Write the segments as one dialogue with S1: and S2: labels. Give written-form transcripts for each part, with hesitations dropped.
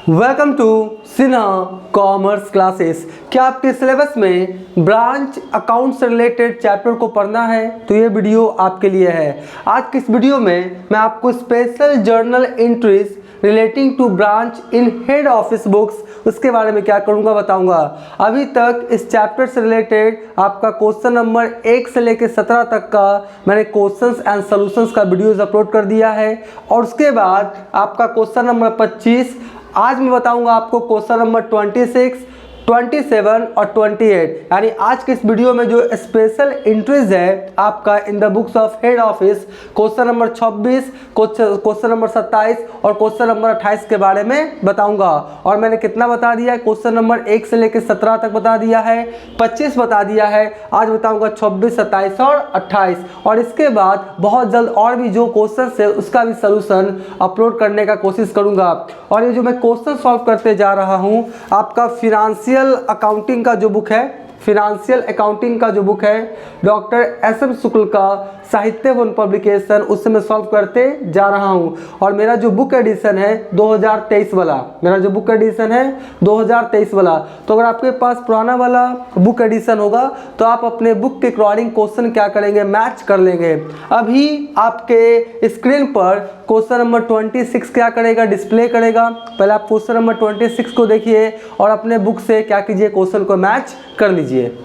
S1: Welcome to Sinha commerce classes. क्या आपके syllabus में ब्रांच अकाउंट से रिलेटेड चैप्टर को पढ़ना है तो ये वीडियो आपके लिए है। आज की इस वीडियो में मैं आपको special journal entries relating to branch in head office books उसके बारे में क्या करूंगा बताऊंगा। अभी तक इस चैप्टर से रिलेटेड आपका क्वेश्चन नंबर 1 से लेकर 17 तक का मैंने क्वेश्चंस एंड सॉल्यूशंस का वीडियोस अपलोड कर दिया है और उसके बाद आपका क्वेश्चन नंबर 25 आज मैं बताऊंगा आपको क्वेश्चन नंबर 26, 27 और 28। यानी आज के इस वीडियो में जो स्पेशल एंट्रीज है आपका इन the books of head office question number 26, question number 27 और क्वेश्चन नंबर 28 के बारे में बताऊंगा। और मैंने कितना बता दिया है, क्वेश्चन नंबर 1 से लेकर 17 तक बता दिया है, 25 बता दिया है, आज बताऊंगा 26, 27 और 28। और इसके बाद बहुत जल्द और भी जो क्वेश्चन है उसका भी सोल्यूशन अपलोड करने का कोशिश करूंगा। और ये जो मैं क्वेश्चन सॉल्व करते जा रहा हूँ आपका फिनेंशियल अकाउंटिंग का जो बुक है, फिनेंशियल अकाउंटिंग का जो बुक है डॉक्टर एस.एम. शुक्ल का साहित्य वन पब्लिकेशन, उससे मैं सॉल्व करते जा रहा हूं। और मेरा जो बुक एडिशन है 2023 वाला, मेरा जो बुक एडिशन है 2023 वाला। तो अगर आपके पास पुराना वाला बुक एडिशन होगा तो आप अपने बुक के अकॉर्डिंग क्वेश्चन क्या करेंगे, मैच कर लेंगे। अभी आपके स्क्रीन पर क्वेश्चन नंबर 26 क्या करेगा, डिस्प्ले करेगा। पहले आप क्वेश्चन नंबर 26 को देखिए और अपने बुक से क्या कीजिए, क्वेश्चन को मैच कर लीजिए।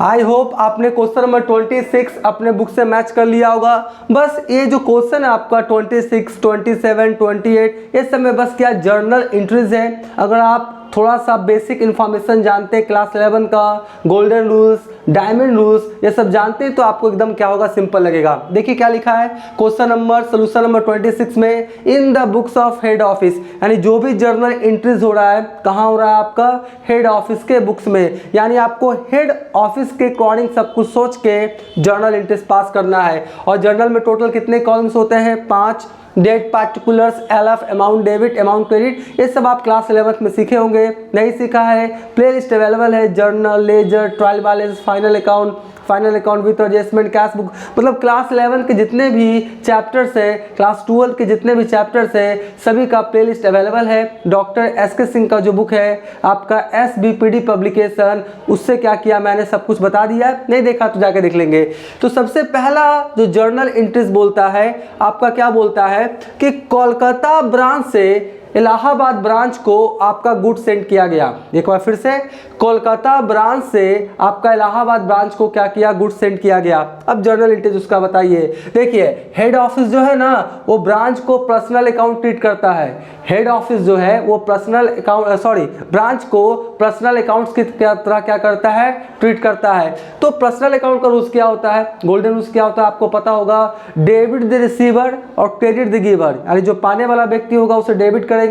S1: आई होप आपने क्वेश्चन नंबर 26 अपने बुक से मैच कर लिया होगा। बस ये जो क्वेश्चन है आपका 26, 27, 28 ये सब में बस क्या जर्नल एंट्रीज है। अगर आप थोड़ा सा बेसिक इन्फॉर्मेशन जानते हैं क्लास 11 का, गोल्डन रूल्स, डायमंड रूल्स ये सब जानते हैं तो आपको एकदम क्या होगा, सिंपल लगेगा। देखिए क्या लिखा है क्वेश्चन नंबर सोल्यूशन नंबर 26 में, इन the books of head office. यानी जो भी जर्नल एंट्रीज हो रहा है कहाँ हो रहा है, आपका हेड ऑफिस के बुक्स में। यानी आपको हेड ऑफिस के अकॉर्डिंग सब कुछ सोच के जर्नल एंट्रीज पास करना है। और जर्नल में टोटल कितने कॉलम्स होते हैं, 5। Date particulars, LF, amount debit, amount credit ये सब आप क्लास 11 में सीखे होंगे। नहीं सीखा है प्लेलिस्ट अवेलेबल है, journal, ledger, trial balance, final account with adjustment, cash book. मतलब क्लास 11 के जितने भी चैप्टर्स है, क्लास 12 के जितने भी चैप्टर्स है सभी का प्लेलिस्ट अवेलेबल है। डॉक्टर एस.के. सिंह का जो बुक है आपका एस.बी.पी.डी. पब्लिकेशन, उससे क्या किया मैंने सब कुछ बता दिया। नहीं देखा तो जाके देख लेंगे। तो सबसे पहला जो जर्नल एंट्रीज बोलता है आपका क्या बोलता है कि कोलकाता ब्रांच से इलाहाबाद ब्रांच को आपका गुड सेंड किया गया। एक बार फिर से, कोलकाता ब्रांच से आपका इलाहाबाद ब्रांच को क्या किया, गुड सेंड किया गया। अब जर्नल एंट्रीज उसका बताइए। देखिए हेड ऑफिस जो है ना वो ब्रांच को पर्सनल अकाउंट ट्रीट करता है। हेड ऑफिस जो है वो पर्सनल अकाउंट ब्रांच को पर्सनल अकाउंट्स की तरह क्या करता है, ट्रीट करता है। तो पर्सनल अकाउंट का रूल्स क्या होता है, गोल्डन रूल्स क्या होता है आपको पता होगा, डेबिट द रिसीवर और क्रेडिट द गिवर। यानी जो पाने वाला व्यक्ति होगा उसे डेबिट करेंगे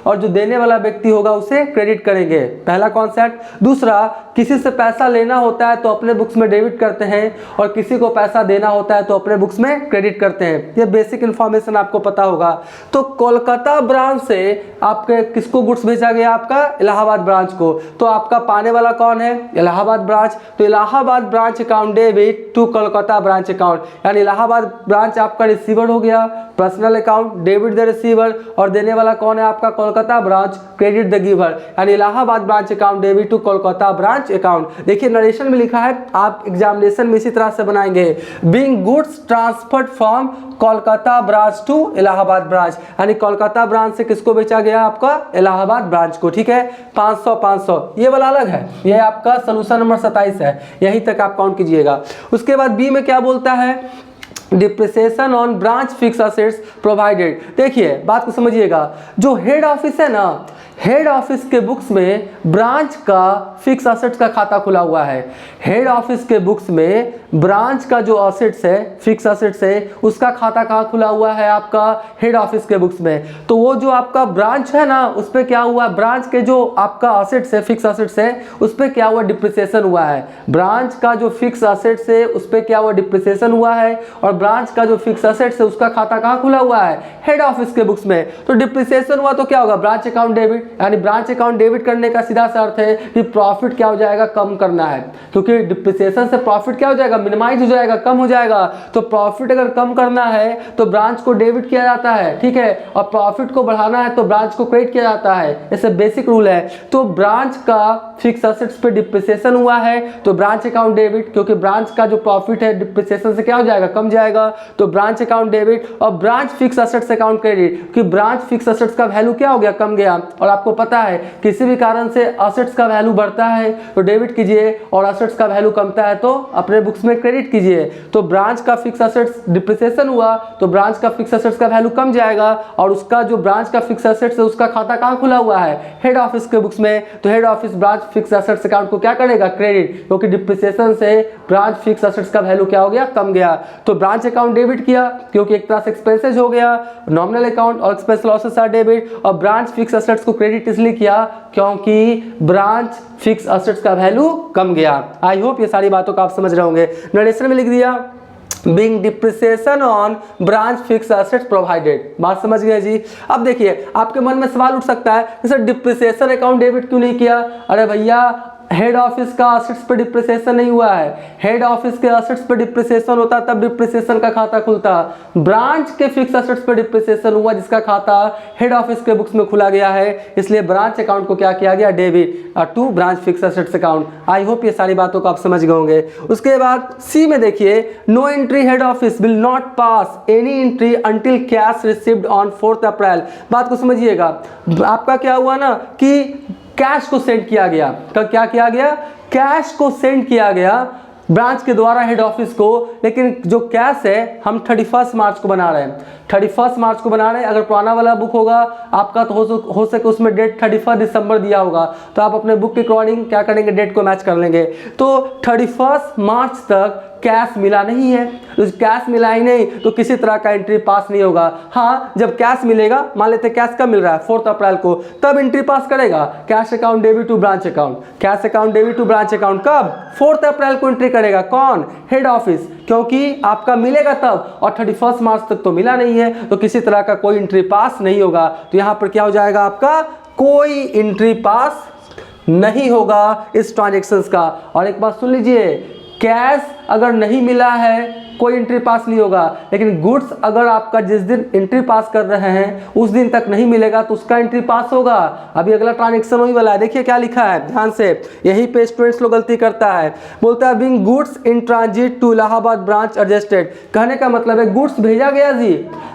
S1: और जो देने वाला व्यक्ति होगा उसे क्रेडिट करेंगे, पहला कॉन्सेप्ट। दूसरा, किसी से पैसा लेना होता है तो अपने बुक्स में डेबिट करते हैं और किसी को पैसा देना होता है तो अपने बुक्स में क्रेडिट करते हैं। ये बेसिक इंफॉर्मेशन आपको पता होगा। तो कोलकाता ब्रांच से आपके किसको गुड्स भेजा गया, आपका इलाहाबाद ब्रांच को। तो आपका पाने वाला कौन है, इलाहाबाद ब्रांच। तो Allahabad branch account debit to Kolkata branch account. यानी इलाहाबाद ब्रांच आपका रिसीवर हो गया, personal account debit the receiver और देने वाला कौन है आपका Kolkata branch, credit the giver. यानी Allahabad branch account debit to Kolkata branch account. देखिए नरेशन में लिखा है, आप एग्जामिनेशन में इसी तरह से बनाएंगे, being goods transferred from Kolkata branch to Allahabad branch. यानी कोलकाता ब्रांच से किसको बेचा गया, आपका इलाहाबाद ब्रांच को। ठीक है, 500 ये वाला अलग है, ये आपका सोल्यूशन नंबर 27 है, यहीं तक आप काउंट कीजिएगा। उसके बाद बी में क्या बोलता है, depreciation on branch fix assets provided. देखिए बात को समझिएगा, जो हेड ऑफिस है ना, हेड ऑफिस के बुक्स में ब्रांच का फिक्स असेट्स का खाता खुला हुआ है। हेड ऑफिस के बुक्स में ब्रांच का जो असेट्स है, फिक्स असेट्स है, उसका खाता कहाँ खुला हुआ है? आपका हेड ऑफिस के बुक्स में। तो वो जो आपका ब्रांच है ना, उस पर क्या हुआ? ब्रांच के जो आपका असेट्स है, फिक्स असेट्स है, उस पर क्या हुआ? डिप्रिसिएशन हुआ है। ब्रांच का जो फिक्स असेट्स है उस पर क्या हुआ? डिप्रिसिएशन हुआ है। और ब्रांच का जो फिक्स असेट्स है उसका खाता कहाँ खुला हुआ है? हेड ऑफिस के बुक्स में। तो डिप्रिसिएशन हुआ तो क्या होगा? ब्रांच अकाउंट डेबिट, यानी ब्रांच अकाउंट डेबिट करने का सीधा सा अर्थ है कि प्रॉफिट क्या हो जाएगा? कम करना है, क्योंकि डिप्रिसिएशन से प्रॉफिट क्या हो जाएगा? मिनिमाइज हो जाएगा, कम हो जाएगा। तो प्रॉफिट अगर कम करना है तो ब्रांच को डेबिट किया जाता है, ठीक है, और प्रॉफिट को बढ़ाना है तो ब्रांच को क्रेडिट किया जाता है। ऐसे बेसिक रूल है। तो ब्रांच का फिक्स असेट्स पे डिप्रिसिएशन हुआ है तो ब्रांच अकाउंट डेबिट, क्योंकि ब्रांच का जो प्रॉफिट है डिप्रिसिएशन से क्या हो जाएगा? कम जाएगा, तो ब्रांच अकाउंट डेबिट। और branch fix assets account credit, क्योंकि ब्रांच फिक्स असेट्स का वैल्यू क्या हो गया? कम गया। और आपको पता है किसी भी कारण से असेट्स का वैल्यू बढ़ता है तो डेबिट कीजिए, और असेट्स का वैल्यू कमता है तो अपने बुक्स में क्रेडिट कीजिए। तो ब्रांच का फिक्स असेट्स डिप्रिसिएशन हुआ तो ब्रांच का फिक्स असेट्स का वैल्यू कम जाएगा, और उसका जो ब्रांच का फिक्स असेट्स है उसका खाता कहाँ खुला हुआ है? हेड ऑफिस के बुक्स में। तो head office branch fix assets account को क्या करेगा? क्रेडिट, क्योंकि डिप्रिसिएशन से ब्रांच फिक्स असेट्स का वैल्यू क्या हो गया? कम गया। तो ब्रांच अकाउंट डेबिट किया क्योंकि एक तरह से एक्सपेंसेस हो गया, नॉमिनल अकाउंट और एक्सपेंस लॉसेस आर डेबिट। और ब्रांच फिक्स असेट्स को क्रेडिट इसलिए किया क्योंकि ब्रांच फिक्स असेट्स का वैल्यू कम गया। आई होप ये सारी बातों को आप समझ रहे होंगे। नरेशन में लिख दिया Being depreciation on branch fixed assets provided। बात समझ गए जी। अब देखिए आपके मन में सवाल उठ सकता है कि सर डिप्रिसिएशन अकाउंट डेबिट क्यों नहीं किया? अरे भैया हेड ऑफिस का असेट्स पे डिप्रिसिएशन नहीं हुआ है। हेड ऑफिस के असेट्स पे डिप्रिसिएशन होता तब डिप्रिसिएशन का खाता खुलता। ब्रांच के फिक्स असेट्स पे डिप्रिसिएशन हुआ जिसका खाता हेड ऑफिस के बुक्स में खुला गया है, इसलिए ब्रांच अकाउंट को क्या किया गया? Debit to branch fix assets account. I hope ये सारी बातों को आप समझ गए होंगे। उसके बाद सी में देखिए, no entry head office will not pass any entry until cash received on 4 April. बात को समझिएगा। आपका क्या हुआ ना कि कैश को सेंड किया गया। कब क्या किया गया? कैश को सेंड किया गया ब्रांच के द्वारा हेड ऑफिस को, लेकिन जो कैश है हम 31 मार्च को बना रहे हैं। 31 मार्च को बना रहे हैं। अगर पुराना वाला बुक होगा आपका तो हो सके उसमें डेट 31 दिसंबर दिया होगा, तो आप अपने बुक के अकॉर्डिंग क्या करेंगे? डेट को मैच कर लेंगे। तो 31 मार्च तक कैश मिला नहीं है, तो कैश मिला ही नहीं तो किसी तरह का एंट्री पास नहीं होगा। हाँ, जब कैश मिलेगा, मान लेते कैश कब मिल रहा है? 4 अप्रैल को, तब एंट्री पास करेगा। Cash account debit to branch account, cash account debit to branch account कब? 4 अप्रैल को एंट्री करेगा। कौन? हेड ऑफिस, क्योंकि आपका मिलेगा तब, और 31 मार्च तक तो मिला नहीं है तो किसी तरह का कोई एंट्री पास नहीं होगा। तो यहां पर क्या हो जाएगा? आपका कोई एंट्री पास नहीं होगा इस ट्रांजेक्शन्स का। और एक बात सुन लीजिए, कैश अगर नहीं मिला है कोई एंट्री पास नहीं होगा, लेकिन गुड्स अगर आपका जिस दिन एंट्री पास कर रहे हैं उस दिन तक नहीं मिलेगा तो उसका एंट्री पास होगा। अभी अगला ट्रांजेक्शन वही वाला है। देखिए क्या लिखा है, ध्यान से, यही पे स्टूडेंट्स लोग गलती करता है। बोलता है being goods in transit to Allahabad branch adjusted. कहने का मतलब है गुड्स भेजा गया जी,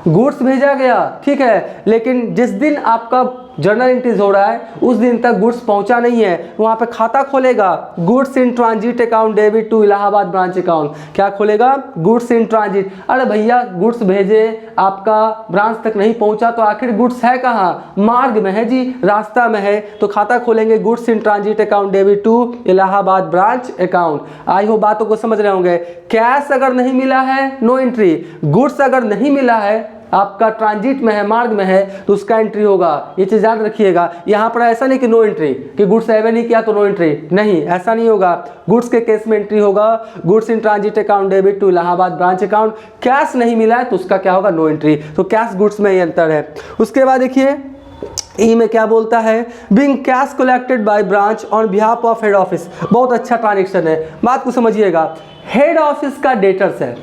S1: गुड्स भेजा गया, ठीक है, लेकिन जिस दिन आपका जर्नल एंट्रीज हो रहा है उस दिन तक गुड्स पहुंचा नहीं है, वहां पे खाता खोलेगा goods in transit account debit to Allahabad branch account. क्या खोलेगा? Goods in transit. अरे भैया गुड्स भेजे, आपका ब्रांच तक नहीं पहुंचा तो आखिर गुड्स है कहाँ? मार्ग में है जी, रास्ता में है, तो खाता खोलेंगे goods in transit account debit to Allahabad branch account. आई हो बातों को समझ रहे होंगे। कैश अगर नहीं मिला है नो एंट्री, गुड्स अगर नहीं मिला है आपका ट्रांजिट में है, मार्ग में है, तो उसका एंट्री होगा। ये चीज याद रखिएगा। यहाँ पर ऐसा नहीं कि नो एंट्री, कि गुड्स एवे नहीं किया तो नो एंट्री, नहीं, ऐसा नहीं होगा। गुड्स के केस में एंट्री होगा goods in transit account debit to Allahabad branch account. Cash नहीं मिला है तो उसका क्या होगा? No entry. तो कैश गुड्स में ये अंतर है। उसके बाद देखिए ई में क्या बोलता है, being cash collected by branch on behalf of head office. बहुत अच्छा ट्रांजेक्शन है, बात को समझिएगा। हेड ऑफिस का डेटर्स है,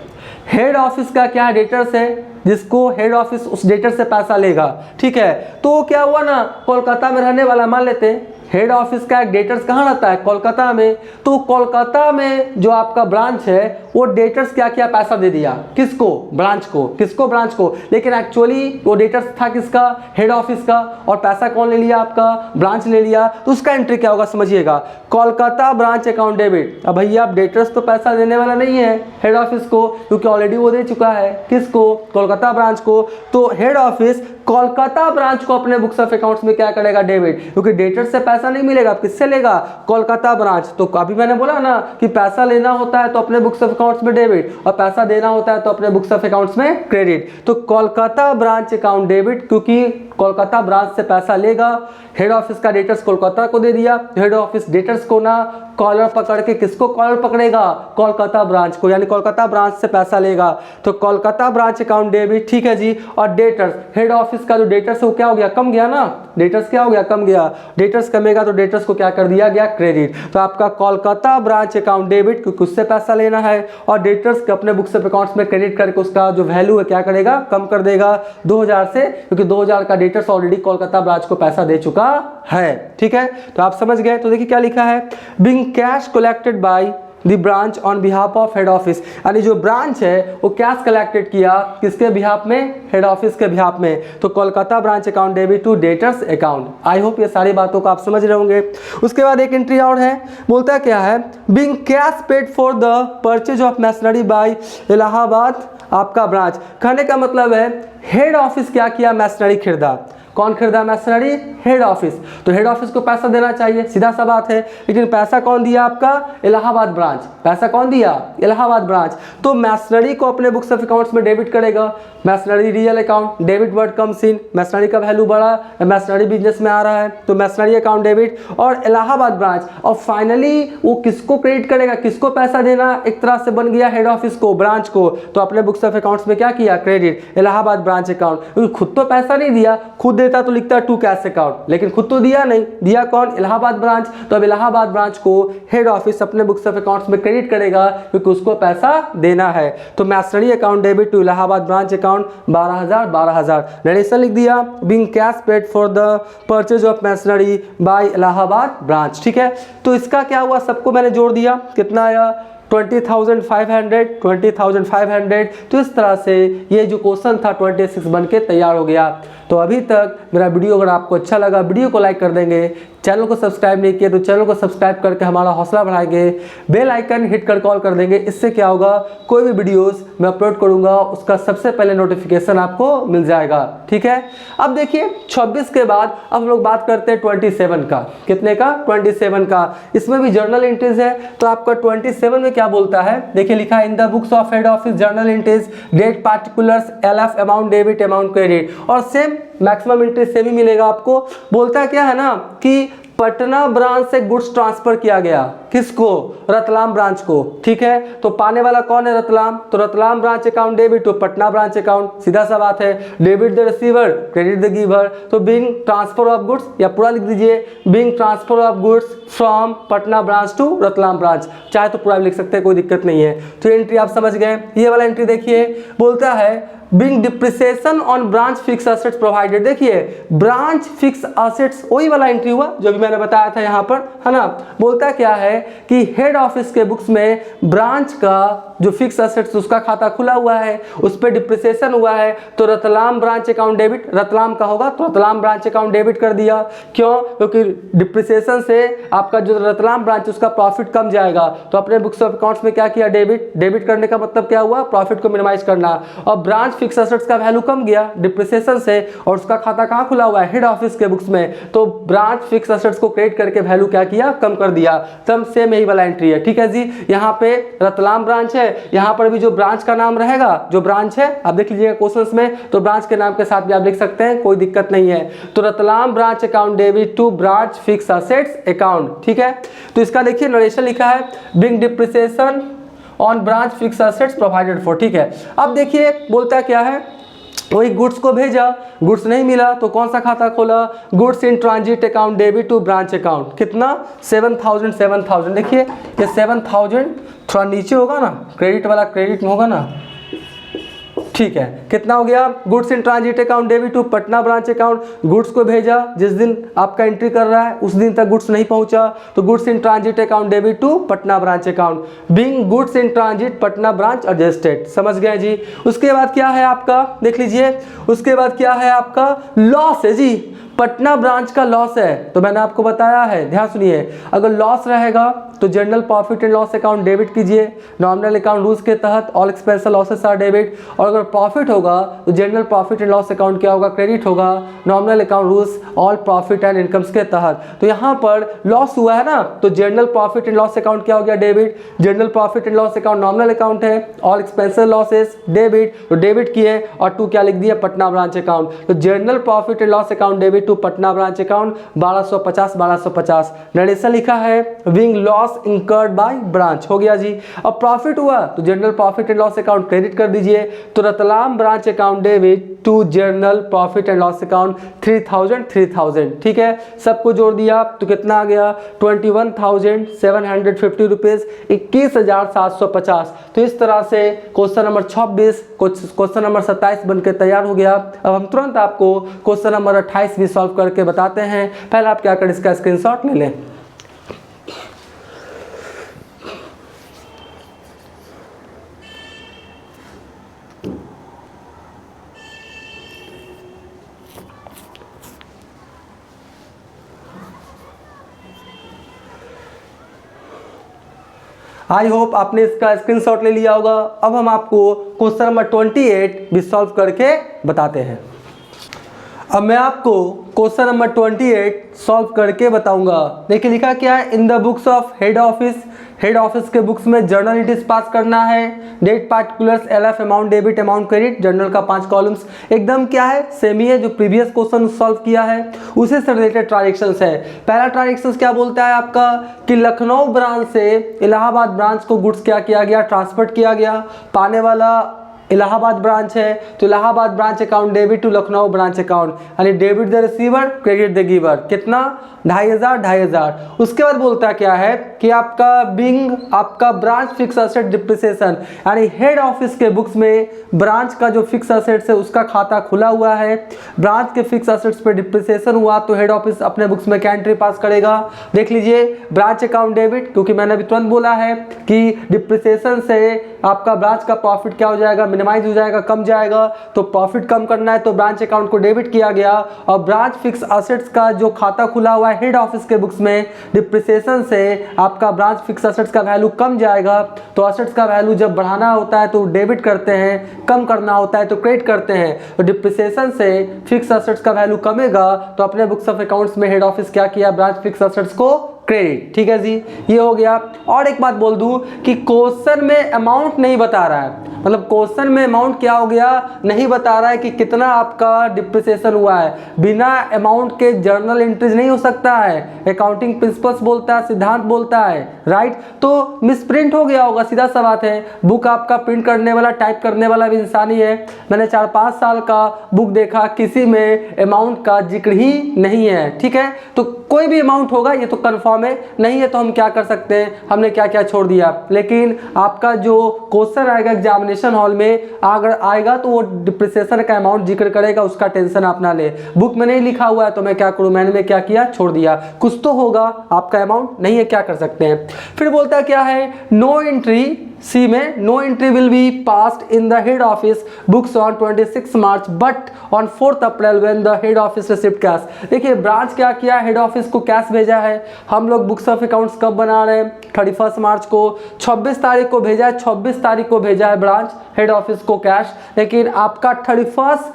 S1: हेड ऑफिस का क्या डेटर्स है, जिसको हेड ऑफिस उस डेटर से पैसा लेगा, ठीक है। तो क्या हुआ ना, कोलकाता में रहने वाला, मान लेते हैं हेड ऑफिस का एक डेटर्स कहाँ रहता है? कोलकाता में। तो कोलकाता में जो आपका ब्रांच है वो डेटर्स क्या किया? पैसा दे दिया। किसको? ब्रांच को। किसको? ब्रांच को। लेकिन एक्चुअली वो डेटर्स था किसका? हेड ऑफिस का। और पैसा कौन ले लिया? आपका ब्रांच ले लिया। तो उसका एंट्री क्या होगा समझिएगा, कोलकाता ब्रांच अकाउंट डेबिट। अब भैया आप डेटर्स तो पैसा देने वाला नहीं है हेड ऑफिस को, क्योंकि ऑलरेडी वो दे चुका है। किसको? कोलकाता ब्रांच को। तो हेड ऑफिस कोलकाता ब्रांच को अपने बुक्स ऑफ अकाउंट्स में क्या करेगा, डेबिट, क्योंकि डेटर से पैसा नहीं मिलेगा, किससे लेगा, कोलकाता ब्रांच। तो अभी मैंने बोला ना कि पैसा लेना होता है तो अपने बुक्स ऑफ अकाउंट्स में डेबिट, और पैसा देना होता है तो अपने बुक्स ऑफ अकाउंट्स में क्रेडिट। तो कोलकाता ब्रांच अकाउंट डेबिट, क्योंकि कोलकाता ब्रांच से पैसा लेगा, हेड ऑफिस का डेटर्स कोलकाता को दे दिया, हेड ऑफिस डेटर्स को ना कॉलर पकड़ के, किसको कॉलर पकड़ेगा, कोलकाता ब्रांच को, यानी कोलकाता ब्रांच से पैसा लेगा। तो कोलकाता ब्रांच अकाउंट डेबिट, ठीक है जी। और डेटर्स, हेड ऑफिस का जो डेटर्स है वो क्या हो गया, कम गया ना, डेटर्स क्या हो गया, कम गया, डेटर्स कमेगा तो डेटर्स को क्या कर दिया गया, क्रेडिट। तो आपका कोलकाता ब्रांच अकाउंट डेबिट, क्योंकि उससे पैसा लेना है, और डेटर्स के अपने बुक्स ऑफ अकाउंट्स में क्रेडिट करके उसका जो वैल्यू है क्या करेगा, कम कर देगा 2000 से, क्योंकि 2000 का डेटर्स ऑलरेडी कोलकाता ब्रांच को पैसा दे चुका है। ठीक है, तो आप समझ गए। तो देखिए क्या लिखा है, being cash collected by the branch on behalf of head office, यानी जो ब्रांच है वो कैश कलेक्टेड किया किसके बिहाफ में, हेड ऑफिस के बिहाफ में। तो Kolkata branch account debit to debtors account. I hope ये सारी बातों को आप समझ रहे होंगे। उसके बाद एक एंट्री और है, बोलता क्या है, being cash paid for the purchase of machinery by Allahabad आपका ब्रांच। कहने का मतलब है हेड ऑफिस क्या किया, मशीनरी खरीदा। कौन खरीदा मशीनरी, हेड ऑफिस। तो हेड ऑफिस को पैसा देना चाहिए, सीधा सा बात है, लेकिन पैसा कौन दिया, आपका इलाहाबाद ब्रांच। पैसा कौन दिया, इलाहाबाद ब्रांच। तो मशीनरी को अपने बुक्स ऑफ अकाउंट्स में डेबिट करेगा, machinery real account, debit word comes in, machinery का वैल्यू बढ़ा, मशीनरी बिजनेस में आ रहा है तो मशीनरी अकाउंट डेबिट, और इलाहाबाद ब्रांच। और फाइनली वो किसको क्रेडिट करेगा, किसको पैसा देना, एक तरह से बन गया हेड ऑफिस को, ब्रांच को। तो अपने बुक्स ऑफ अकाउंट्स में क्या किया, क्रेडिट, इलाहाबाद ब्रांच अकाउंट। क्योंकि खुद तो पैसा नहीं दिया, खुद देता तो लिखता टू कैश अकाउंट, लेकिन खुद तो दिया नहीं, दिया कौन, इलाहाबाद ब्रांच। तो अब इलाहाबाद ब्रांच को हेड ऑफिस अपने बुक्स ऑफ अकाउंट्स में क्रेडिट करेगा, क्योंकि उसको पैसा देना है। तो machinery account debit to Allahabad branch account 12,000। Narration लिख दिया, being cash paid for the purchase of machinery by Allahabad branch. ठीक है, तो इसका क्या हुआ, सबको मैंने जोड़ दिया, कितना आया, 20,500। तो इस तरह से ये जो क्वेश्चन था 26 बन के तैयार हो गया। तो अभी तक मेरा वीडियो अगर आपको अच्छा लगा, वीडियो को लाइक कर देंगे, चैनल को सब्सक्राइब नहीं किया तो चैनल को सब्सक्राइब करके हमारा हौसला बढ़ाएंगे, बेल आइकन हिट कर कॉल कर देंगे। इससे क्या होगा, कोई भी वीडियोस मैं अपलोड करूंगा उसका सबसे पहले नोटिफिकेशन आपको मिल जाएगा। ठीक है, अब देखिए 26 के बाद अब हम लोग बात करते हैं 27 का। कितने का, 27 का। इसमें भी जर्नल एंट्रीज है। तो आपका 27 में क्या बोलता है, देखिए लिखा है, in the books of head office journal entries date particulars LF amount debit amount credit, और सेम मैक्सिमम इंटरेस्ट सेम ही मिलेगा आपको। बोलता क्या है ना कि पटना ब्रांच से गुड्स ट्रांसफर किया गया, किसको, रतलाम ब्रांच को। ठीक है, तो पाने वाला कौन है, रतलाम। तो Ratlam branch account debit to Patna branch account, सीधा सा बात है, debit the receiver credit the giver. तो बीइंग ट्रांसफर ऑफ गुड्स, या पूरा लिख दीजिए, being transfer of goods from Patna branch to Ratlam branch, चाहे तो पूरा लिख सकते हैं, कोई दिक्कत नहीं है। तो एंट्री आप समझ गए। ये वाला एंट्री देखिए, बोलता है being depreciation on branch fix assets provided. देखिए ब्रांच फिक्स असेट्स वही वाला एंट्री हुआ जो भी मैंने बताया था यहाँ पर, है ना। बोलता क्या है कि हेड ऑफिस के बुक्स में ब्रांच का जो फिक्स असेट्स उसका खाता खुला हुआ है, उस पर डिप्रिसिएशन हुआ है, तो Ratlam branch account debit, Ratlam का होगा तो रतलाम ब्रांच अकाउंट डेबिट कर दिया। क्यों, क्योंकि डिप्रिसिएशन से आपका जो रतलाम ब्रांच उसका प्रॉफिट कम जाएगा। तो अपने बुक्स ऑफ अकाउंट्स में क्या किया, डेबिट। डेबिट करने का मतलब क्या हुआ, प्रॉफिट को मिनिमाइज करना। और ब्रांच फिक्स एसेट्स का वैल्यू कम गया डिप्रिसिएशन से, और उसका खाता कहाँ खुला हुआ है, हेड ऑफिस के बुक्स में। तो ब्रांच फिक्स एसेट्स को क्रेडिट करके वैल्यू क्या किया, कम कर दिया। तब सेम यही वाला एंट्री है। ठीक है जी, यहाँ पे रतलाम ब्रांच है, यहाँ पर भी जो ब्रांच का नाम रहेगा, जो ब्रांच है आप देख लीजिएगा क्वेश्चंस में, तो ब्रांच के नाम के साथ भी आप लिख सकते हैं, कोई दिक्कत नहीं है। तो Ratlam branch account debit to branch fix assets account. ठीक है, तो इसका देखिए नरेशन लिखा है, being depreciation on branch fix assets provided for. ठीक है, अब देखिए बोलता क्या है, वही गुड्स को भेजा, गुड्स नहीं मिला तो कौन सा खाता खोला, goods in transit account debit to branch account. कितना, 7,000। देखिए ये 7,000 थोड़ा नीचे होगा ना, क्रेडिट वाला क्रेडिट में होगा ना। ठीक है, कितना हो गया, goods in transit account debit to Patna branch account. Goods को भेजा, जिस दिन आपका एंट्री कर रहा है उस दिन तक गुड्स नहीं पहुंचा, तो goods in transit account debit to Patna branch account. Being goods in transit Patna branch adjusted. समझ गए जी। उसके बाद क्या है आपका, देख लीजिए, उसके बाद क्या है आपका, लॉस है जी। पटना ब्रांच का लॉस है तो मैंने आपको बताया है, ध्यान सुनिए, अगर लॉस रहेगा तो general profit and loss account debit कीजिए, नॉमिनल अकाउंट रूल्स के तहत all expense losses are debit. और अगर प्रॉफिट होगा तो general profit and loss account क्या होगा, क्रेडिट होगा, nominal account rules all profit and incomes के तहत। तो यहाँ पर लॉस हुआ है ना, तो general profit and loss account क्या हो गया, debit. General profit and loss account nominal account है, ऑल एक्सपेंस लॉसेस डेबिट, तो डेबिट किए और टू क्या लिख दिया, पटना ब्रांच अकाउंट। तो general profit and loss account debit to Patna branch account 1250 narration लिखा है, being loss incurred by branch हो गया जी। अब प्रॉफिट हुआ तो general profit and loss account credit कर दीजिए, तो Ratlam branch account debit to general profit and loss account 3000, ठीक है। सबको जोड़ दिया तो कितना आ गया, 21,750 रुपीज, 21,750। तो इस तरह से क्वेश्चन नंबर 26 क्वेश्चन नंबर 27 बनकर तैयार हो गया। अब हम तुरंत आपको क्वेश्चन नंबर 28 भी सॉल्व करके बताते हैं। पहले आप क्या करें, इसका स्क्रीनशॉट ले लें। आई होप आपने इसका स्क्रीनशॉट ले लिया होगा। अब हम आपको क्वेश्चन नंबर 28 भी सॉल्व करके बताते हैं। अब मैं आपको क्वेश्चन नंबर 28 सॉल्व करके बताऊंगा। देखिए लिखा क्या है, in the books of head office, head office के बुक्स में जर्नल एंट्रीज पास करना है, date particulars, LF, amount debit, amount credit. Journal का 5 कॉलम्स एकदम क्या है, सेम ही है जो प्रीवियस क्वेश्चन सॉल्व किया है, उसी से रिलेटेड ट्रांजैक्शंस है। पहला ट्रांजैक्शंस क्या बोलता है आपका कि लखनऊ ब्रांच से इलाहाबाद ब्रांच को गुड्स क्या किया गया, ट्रांसफर किया गया। पाने वाला इलाहाबाद ब्रांच है तो Allahabad branch account debit to Lucknow branch account, यानी debit the receiver credit the giver. कितना, 2500। उसके बाद बोलता क्या है कि आपका बिंग आपका ब्रांच फिक्स असेट डिप्रिसिएशन, यानी हेड ऑफिस के बुक्स में ब्रांच का जो फिक्स असेट्स है उसका खाता खुला हुआ है, ब्रांच के फिक्स असेट्स पे डिप्रिसिएशन हुआ तो हेड ऑफिस अपने बुक्स में क्या एंट्री पास करेगा। देख लीजिए ब्रांच अकाउंट डेबिट, क्योंकि मैंने अभी तुरंत बोला है कि डिप्रिसिएशन से आपका ब्रांच का प्रॉफिट क्या हो जाएगा, मिनिमाइज हो जाएगा, कम जाएगा। तो प्रॉफिट कम करना है तो ब्रांच अकाउंट को डेबिट किया गया, और ब्रांच फिक्स असेट्स का जो खाता खुला हुआ है हेड ऑफिस के बुक्स में, डिप्रिसिएशन से आपका ब्रांच फिक्स असेट्स का वैल्यू कम जाएगा। तो असेट्स का वैल्यू जब बढ़ाना होता है तो डेबिट करते हैं, कम करना होता है तो क्रेडिट करते हैं। तो डिप्रिसिएशन से फिक्स असेट्स का वैल्यू कमेगा तो अपने बुक्स ऑफ अकाउंट्स में हेड ऑफिस क्या किया, ब्रांच फिक्स असेट्स को क्रेडिट। ठीक है जी, ये हो गया। और एक बात बोल दूं कि क्वेश्चन में अमाउंट नहीं बता रहा है, मतलब क्वेश्चन में अमाउंट क्या हो गया, नहीं बता रहा है कि कितना आपका डिप्रिसिएशन हुआ है। बिना अमाउंट के जर्नल एंट्रीज नहीं हो सकता है, अकाउंटिंग प्रिंसिपल्स बोलता है, सिद्धांत बोलता है, राइट। तो मिसप्रिंट हो गया होगा, सीधा सा बात है। बुक आपका प्रिंट करने वाला, टाइप करने वाला भी इंसान ही है। मैंने 4-5 साल का बुक देखा, किसी में अमाउंट का जिक्र ही नहीं है। ठीक है, तो कोई भी अमाउंट होगा, ये तो कंफर्म है, नहीं है तो हम क्या कर सकते हैं, हमने क्या क्या छोड़ दिया। लेकिन आपका जो क्वेश्चन आएगा एग्जामिनेशन हॉल में, अगर आएगा तो वो डिप्रिसिएशन का अमाउंट जिक्र करेगा, उसका टेंशन आप ना ले। बुक में नहीं लिखा हुआ है तो मैं क्या करूं, मैंने क्या किया, छोड़ दिया। कुछ तो होगा, आपका अमाउंट नहीं है, क्या कर सकते हैं। फिर बोलता क्या है, नो एंट्री, सी में no entry will be passed in the head office books on 26 March but on 4 April when the head office received cash. देखिए ब्रांच क्या किया, हेड ऑफिस को कैश भेजा है। हम लोग बुक्स ऑफ अकाउंट्स कब बना रहे हैं, 31 मार्च को, 26 तारीख को भेजा है, 26 तारीख को भेजा है ब्रांच हेड ऑफिस को कैश। लेकिन आपका 31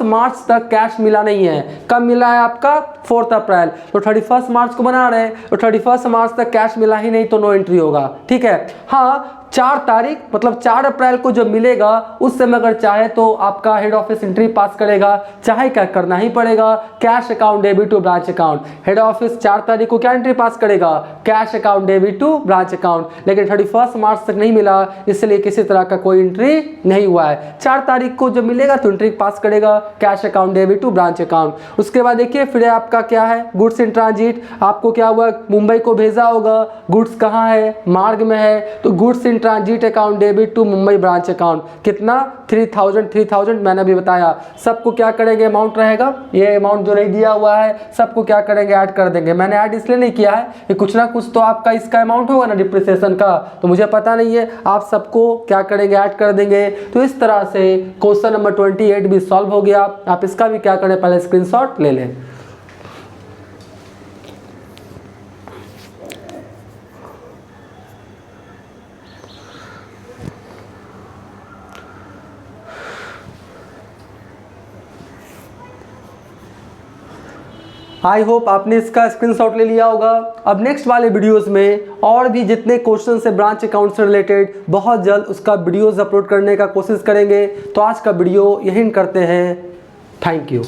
S1: मार्च तक कैश मिला नहीं है। कब मिला है आपका, 4 अप्रैल। तो 31 मार्च को बना रहे हैं तो 31 मार्च तक कैश मिला ही नहीं तो नो एंट्री होगा। ठीक है, हाँ 4 तारीख मतलब 4 अप्रैल को जब मिलेगा उस समय अगर चाहे तो आपका हेड ऑफिस एंट्री पास करेगा, चाहे क्या करना ही पड़ेगा, cash account debit to branch account. Head office 4 तारीख को क्या एंट्री पास करेगा, cash account debit to branch account. लेकिन 31 मार्च तक नहीं मिला, इसलिए किसी तरह का कोई एंट्री नहीं हुआ है। 4 तारीख को जब मिलेगा तो एंट्री पास करेगा, cash account debit to branch account. उसके बाद देखिए फिर आपका क्या है, गुड्स इन ट्रांजिट। आपको क्या हुआ, मुंबई को भेजा होगा, गुड्स कहाँ है, मार्ग में है, तो goods in transit account debit to Mumbai branch account, कितना 3000 मैंने अभी बताया। सबको क्या करेंगे, अमाउंट रहेगा, ये अमाउंट जो नहीं दिया हुआ है सबको क्या करेंगे, ऐड कर देंगे। मैंने ऐड इसलिए नहीं किया है कि कुछ ना कुछ तो आपका इसका अमाउंट होगा ना डिप्रिसिएशन का, तो मुझे पता नहीं है, आप सबको क्या करेंगे, ऐड कर देंगे। तो इस तरह से क्वेश्चन नंबर 28 भी सॉल्व हो गया। आप इसका भी क्या करें, पहले स्क्रीनशॉट ले लें। आई होप आपने इसका स्क्रीनशॉट ले लिया होगा। अब नेक्स्ट वाले वीडियोस में और भी जितने क्वेश्चन से ब्रांच अकाउंट से रिलेटेड बहुत जल्द उसका वीडियोस अपलोड करने का कोशिश करेंगे। तो आज का वीडियो यहीं करते हैं। Thank you.